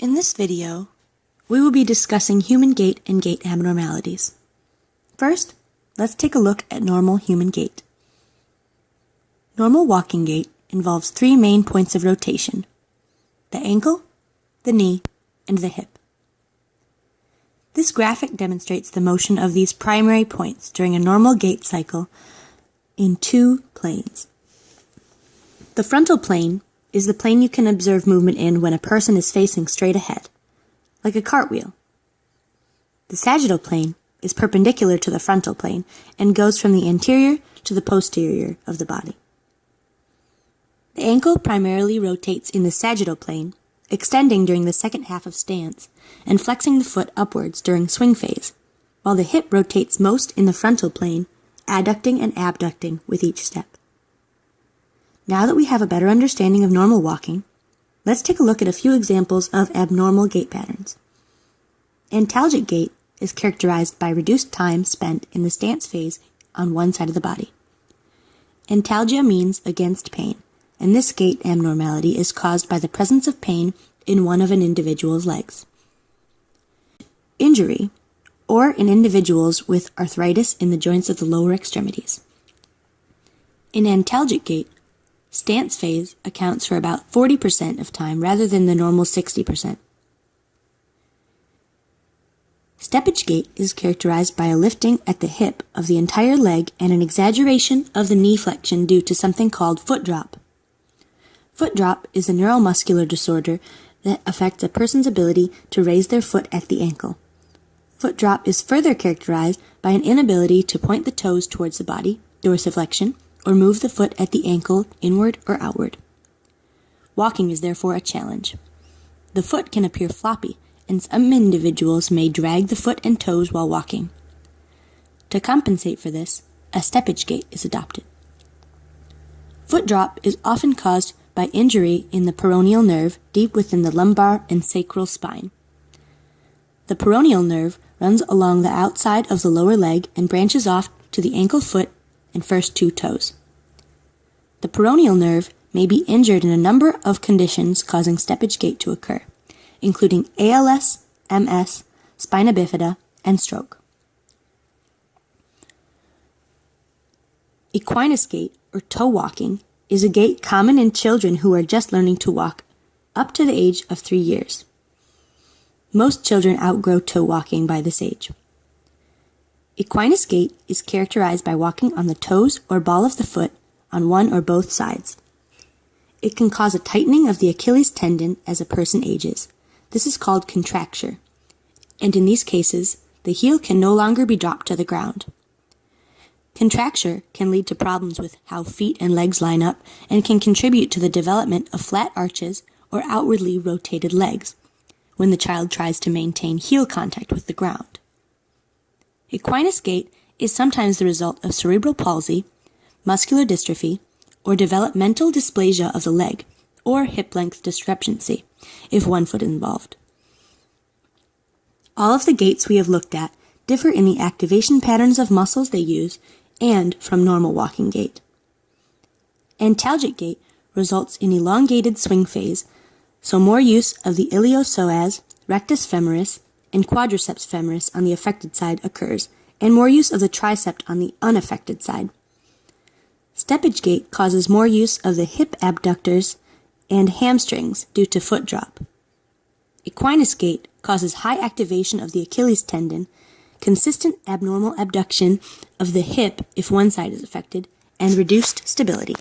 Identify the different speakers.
Speaker 1: In this video, we will be discussing human gait and gait abnormalities. First, let's take a look at normal human gait. Normal walking gait involves three main points of rotation: the ankle, the knee, and the hip. This graphic demonstrates the motion of these primary points during a normal gait cycle in two planes. The frontal plane is the plane you can observe movement in when a person is facing straight ahead, like a cartwheel. The sagittal plane is perpendicular to the frontal plane and goes from the anterior to the posterior of the body. The ankle primarily rotates in the sagittal plane, extending during the second half of stance and flexing the foot upwards during swing phase, while the hip rotates most in the frontal plane, adducting and abducting with each step. Now that we have a better understanding of normal walking, let's take a look at a few examples of abnormal gait patterns. Antalgic gait is characterized by reduced time spent in the stance phase on one side of the body. Antalgia means against pain, and this gait abnormality is caused by the presence of pain in one of an individual's legs. Injury, or in individuals with arthritis in the joints of the lower extremities. In antalgic gait, stance phase accounts for about 40% of time rather than the normal 60%. Steppage gait is characterized by a lifting at the hip of the entire leg and an exaggeration of the knee flexion due to something called foot drop. Foot drop is a neuromuscular disorder that affects a person's ability to raise their foot at the ankle. Foot drop is further characterized by an inability to point the toes towards the body, dorsiflexion, or move the foot at the ankle inward or outward. Walking is therefore a challenge. The foot can appear floppy, and some individuals may drag the foot and toes while walking. To compensate for this, a steppage gait is adopted. Foot drop is often caused by injury in the peroneal nerve deep within the lumbar and sacral spine. The peroneal nerve runs along the outside of the lower leg and branches off to the ankle foot and first two toes. The peroneal nerve may be injured in a number of conditions causing steppage gait to occur, including ALS, MS, spina bifida, and stroke. Equinus gait, or toe walking, is a gait common in children who are just learning to walk up to the age of 3 years. Most children outgrow toe walking by this age. Equinus gait is characterized by walking on the toes or ball of the foot on one or both sides. It can cause a tightening of the Achilles tendon as a person ages. This is called contracture, and in these cases, the heel can no longer be dropped to the ground. Contracture can lead to problems with how feet and legs line up and can contribute to the development of flat arches or outwardly rotated legs when the child tries to maintain heel contact with the ground. Equinus gait is sometimes the result of cerebral palsy, muscular dystrophy, or developmental dysplasia of the leg, or hip length discrepancy, if one foot is involved. All of the gaits we have looked at differ in the activation patterns of muscles they use and from normal walking gait. Antalgic gait results in elongated swing phase, so more use of the iliopsoas, rectus femoris, and quadriceps femoris on the affected side occurs, and more use of the tricep on the unaffected side. Steppage gait causes more use of the hip abductors and hamstrings due to foot drop. Equinus gait causes high activation of the Achilles tendon, consistent abnormal abduction of the hip if one side is affected, and reduced stability.